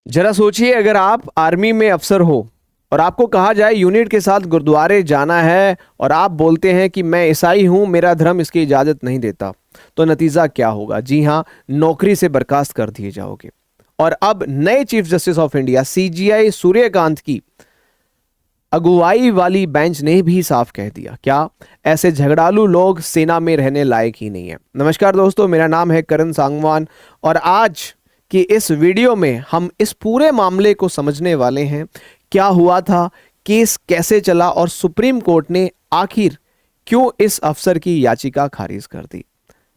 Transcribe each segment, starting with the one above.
जरा सोचिए, अगर आप आर्मी में अफसर हो और आपको कहा जाए यूनिट के साथ गुरुद्वारे जाना है और आप बोलते हैं कि मैं ईसाई हूं, मेरा धर्म इसकी इजाजत नहीं देता, तो नतीजा क्या होगा? जी हां, नौकरी से बर्खास्त कर दिए जाओगे। और अब नए chief justice of India CGI Suryakant की अगुवाई वाली बेंच ने भी साफ कह दिया, क्या ऐसे झगड़ालू लोग सेना में रहने लायक ही नहीं है। नमस्कार दोस्तों, मेरा नाम है करण सांगवान और आज कि इस वीडियो में हम इस पूरे मामले को समझने वाले हैं। क्या हुआ था, केस कैसे चला और सुप्रीम कोर्ट ने आखिर क्यों इस अफसर की याचिका खारिज कर दी।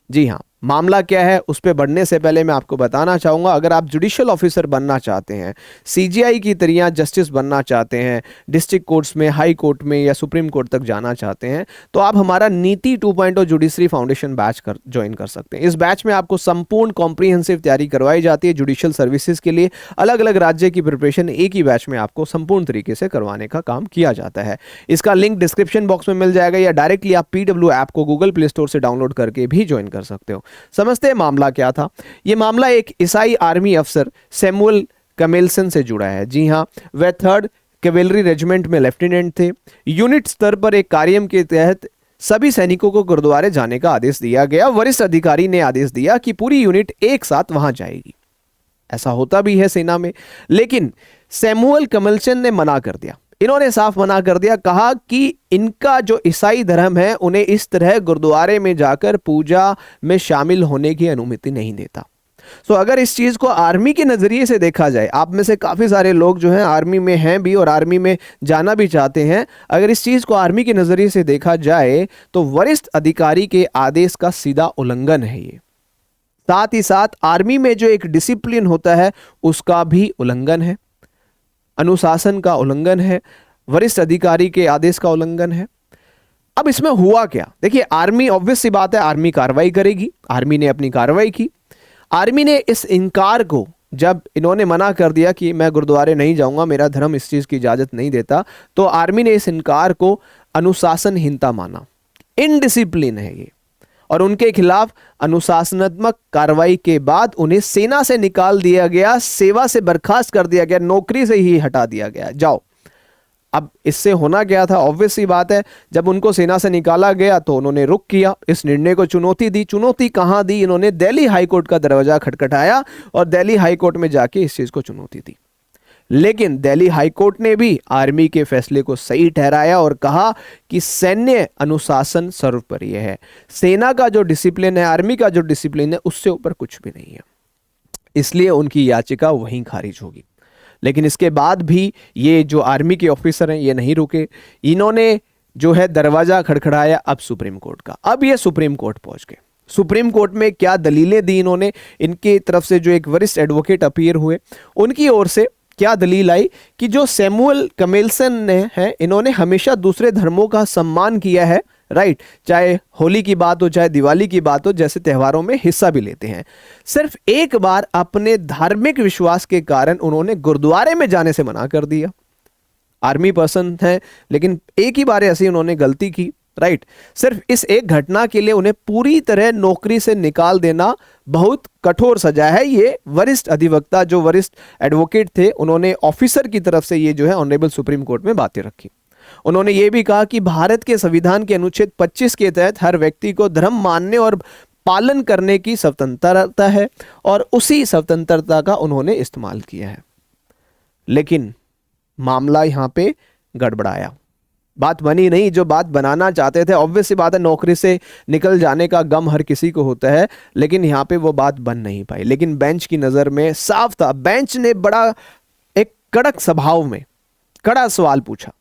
जी हां, मामला क्या है उस पर बढ़ने से पहले मैं आपको बताना चाहूंगा, अगर आप जुडिशियल ऑफिसर बनना चाहते हैं, सीजीआई की तरह जस्टिस बनना चाहते हैं, डिस्ट्रिक्ट कोर्ट्स में, हाई कोर्ट में या सुप्रीम कोर्ट तक जाना चाहते हैं, तो आप हमारा नीति 2.0 जुडिशरी फाउंडेशन बैच ज्वाइन कर सकते हैं। इस बैच में आपको संपूर्ण कॉम्प्रिहेंसिव तैयारी करवाई जाती है जुडिशियल सर्विसेज के लिए। अलग अलग राज्य की प्रिपरेशन एक ही बैच में आपको संपूर्ण तरीके से करवाने का काम किया जाता है। इसका लिंक डिस्क्रिप्शन बॉक्स में मिल जाएगा या डायरेक्टली आप पीडब्ल्यू ऐप को गूगल प्ले स्टोर से डाउनलोड करके भी ज्वाइन कर सकते हो। समझते हैं मामला क्या था। यह मामला एक ईसाई आर्मी अफसर सैमुअल कमेल्सन से जुड़ा है। जी हां, वह 3rd कैवेलरी रेजिमेंट में लेफ्टिनेंट थे। यूनिट स्तर पर एक कार्यक्रम के तहत सभी सैनिकों को गुरुद्वारे जाने का आदेश दिया गया। वरिष्ठ अधिकारी ने आदेश दिया कि पूरी यूनिट एक साथ वहां जाएगी। ऐसा होता भी है सेना में, लेकिन सैमुअल कमेल्सन ने मना कर दिया। इन्होंने साफ मना कर दिया, कहा कि इनका जो ईसाई धर्म है उन्हें इस तरह गुरुद्वारे में जाकर पूजा में शामिल होने की अनुमति नहीं देता। तो अगर इस चीज को आर्मी के नजरिए से देखा जाए, आप में से काफी सारे लोग जो हैं आर्मी में हैं भी और आर्मी में जाना भी चाहते हैं, अगर इस चीज को आर्मी के नजरिए से देखा जाए तो वरिष्ठ अधिकारी के आदेश का सीधा उल्लंघन है ये। साथ ही साथ आर्मी में जो एक डिसिप्लिन होता है उसका भी उल्लंघन है, अनुशासन का उल्लंघन है, वरिष्ठ अधिकारी के आदेश का उल्लंघन है। अब इसमें हुआ क्या? देखिए, आर्मी, ऑब्वियस सी बात है, आर्मी कार्रवाई करेगी। आर्मी ने अपनी कार्रवाई की। आर्मी ने इस इनकार को, जब इन्होंने मना कर दिया कि मैं गुरुद्वारे नहीं जाऊंगा, मेरा धर्म इस चीज की इजाजत नहीं देता, तो आर्मी ने इस इनकार को अनुशासनहीनता माना। इनडिसिप्लिन है ये, और उनके खिलाफ अनुशासनात्मक कार्रवाई के बाद उन्हें सेना से निकाल दिया गया, सेवा से बर्खास्त कर दिया गया, नौकरी से ही हटा दिया गया। जाओ। अब इससे होना क्या था? ऑब्वियस सी बात है, जब उनको सेना से निकाला गया तो उन्होंने रुख किया, इस निर्णय को चुनौती दी। चुनौती कहां दी? इन्होंने दिल्ली हाईकोर्ट का दरवाजा खटखटाया और दिल्ली हाईकोर्ट में जाके इस चीज को चुनौती दी। लेकिन दिल्ली हाईकोर्ट ने भी आर्मी के फैसले को सही ठहराया और कहा कि सैन्य अनुशासन सर्वोपरि है। सेना का जो डिसिप्लिन है, आर्मी का जो डिसिप्लिन है, उससे ऊपर कुछ भी नहीं है। इसलिए उनकी याचिका वहीं खारिज होगी। लेकिन इसके बाद भी ये जो आर्मी के ऑफिसर हैं ये नहीं रुके। इन्होंने जो है दरवाजा खड़खड़ाया अब सुप्रीम कोर्ट का। अब ये सुप्रीम कोर्ट पहुंच गए। सुप्रीम कोर्ट में क्या दलीलें दी इन्होंने? इनकी तरफ से जो एक वरिष्ठ एडवोकेट अपीयर हुए, उनकी ओर से क्या दलील आई कि जो सैमुअल कमेल्सन ने है, इन्होंने हमेशा दूसरे धर्मों का सम्मान किया है, राइट? चाहे होली की बात हो, चाहे दिवाली की बात हो, जैसे त्योहारों में हिस्सा भी लेते हैं। सिर्फ एक बार अपने धार्मिक विश्वास के कारण उन्होंने गुरुद्वारे में जाने से मना कर दिया। आर्मी पर्सन है, लेकिन एक ही बार ऐसी उन्होंने गलती की, राइट? सिर्फ इस एक घटना के लिए उन्हें पूरी तरह नौकरी से निकाल देना बहुत कठोर सजा है। ये वरिष्ठ अधिवक्ता, जो वरिष्ठ एडवोकेट थे, उन्होंने ऑफिसर की तरफ से ये जो है ऑनरेबल सुप्रीम कोर्ट में बातें रखी। उन्होंने ये भी कहा कि भारत के संविधान के अनुच्छेद 25 के तहत हर व्यक्ति को धर्म मानने और पालन करने की स्वतंत्रता है और उसी स्वतंत्रता का उन्होंने इस्तेमाल किया है। लेकिन मामला यहां पे गड़बड़ाया, बात बनी नहीं जो बात बनाना चाहते थे। ऑब्वियस सी बात है, नौकरी से निकल जाने का गम हर किसी को होता है, लेकिन यहां पे वो बात बन नहीं पाई। लेकिन बेंच की नजर में साफ था। बेंच ने बड़ा एक कड़क स्वभाव में कड़ा सवाल पूछा,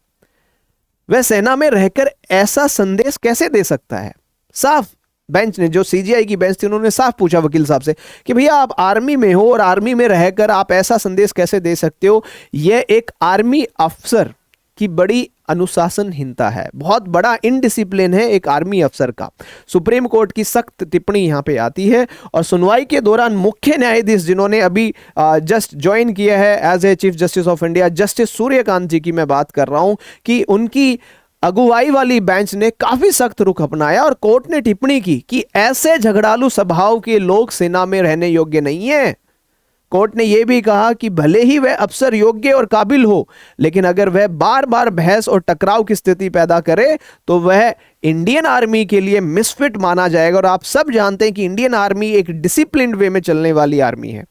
वह सेना में रहकर ऐसा संदेश कैसे दे सकता है? साफ बेंच ने, जो सीजीआई की बेंच थी, उन्होंने साफ पूछा वकील साहब से कि भैया आप आर्मी में हो और आर्मी में रहकर आप ऐसा संदेश कैसे दे सकते हो? यह एक आर्मी अफसर की बड़ी अनुशासनहीनता है, बहुत बड़ा इनडिसिप्लिन है एक आर्मी अफसर का। सुप्रीम कोर्ट की सख्त टिप्पणी यहां पे आती है और सुनवाई के दौरान मुख्य न्यायाधीश, जिन्होंने अभी जस्ट ज्वाइन किया है as a chief justice of India, justice Suryakant ji की मैं बात कर रहा हूं, कि उनकी अगुवाई वाली बेंच ने काफी सख्त रुख अपनाया और कोर्ट ने टिप्पणी की कि ऐसे झगड़ालू स्वभाव के लोग सेना में रहने योग्य नहीं है। कोर्ट ने यह भी कहा कि भले ही वह अफसर योग्य और काबिल हो, लेकिन अगर वह बार बार बहस और टकराव की स्थिति पैदा करे तो वह इंडियन आर्मी के लिए मिसफिट माना जाएगा। और आप सब जानते हैं कि इंडियन आर्मी एक डिसिप्लिन्ड वे में चलने वाली आर्मी है।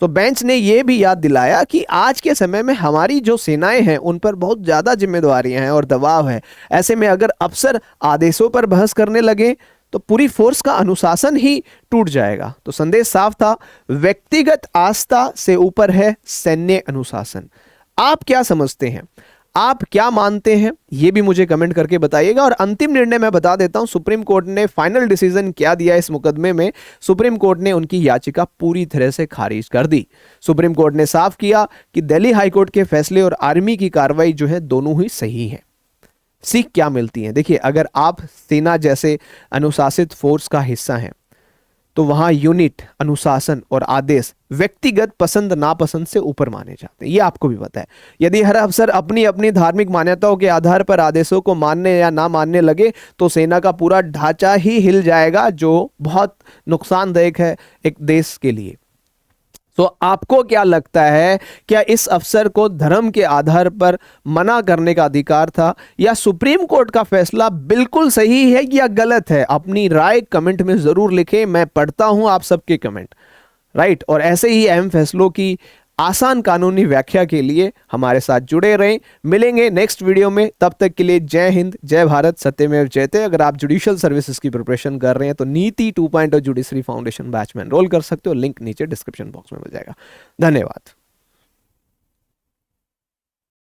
तो बेंच ने यह भी याद दिलाया कि आज के समय में हमारी जो सेनाएं हैं उन पर बहुत ज्यादा जिम्मेदारियां हैं और दबाव है। ऐसे में अगर अफसर आदेशों पर बहस करने लगे तो पूरी फोर्स का अनुशासन ही टूट जाएगा। तो संदेश साफ था, व्यक्तिगत आस्था से ऊपर है सैन्य अनुशासन। आप क्या समझते हैं? आप क्या मानते हैं? ये भी मुझे कमेंट करके बताइएगा। और अंतिम निर्णय मैं बता देता हूं, सुप्रीम कोर्ट ने फाइनल डिसीजन क्या दिया इस मुकदमे में। सुप्रीम कोर्ट ने उनकी याचिका पूरी तरह से खारिज कर दी। सुप्रीम कोर्ट ने साफ किया कि दिल्ली हाईकोर्ट के फैसले और आर्मी की कार्रवाई जो है दोनों ही सही है। सीख क्या मिलती है? देखिए, अगर आप सेना जैसे अनुशासित फोर्स का हिस्सा हैं तो वहां यूनिट, अनुशासन और आदेश व्यक्तिगत पसंद नापसंद से ऊपर माने जाते हैं। ये आपको भी पता है। यदि हर अफसर अपनी अपनी धार्मिक मान्यताओं के आधार पर आदेशों को मानने या ना मानने लगे तो सेना का पूरा ढांचा ही हिल जाएगा, जो बहुत नुकसानदायक है एक देश के लिए। तो आपको क्या लगता है, क्या इस अफसर को धर्म के आधार पर मना करने का अधिकार था, या सुप्रीम कोर्ट का फैसला बिल्कुल सही है या गलत है? अपनी राय कमेंट में जरूर लिखें, मैं पढ़ता हूं आप सबके कमेंट, राइट। और ऐसे ही अहम फैसलों की आसान कानूनी व्याख्या के लिए हमारे साथ जुड़े रहें। मिलेंगे नेक्स्ट वीडियो में, तब तक के लिए जय हिंद, जय भारत, सत्यमेव जयते। अगर आप जुडिशियल सर्विसेज की प्रिपरेशन कर रहे हैं तो नीति 2.0 जुडिशरी फाउंडेशन बैच में एनरोल कर सकते हो। लिंक नीचे डिस्क्रिप्शन बॉक्स में मिल जाएगा। धन्यवाद।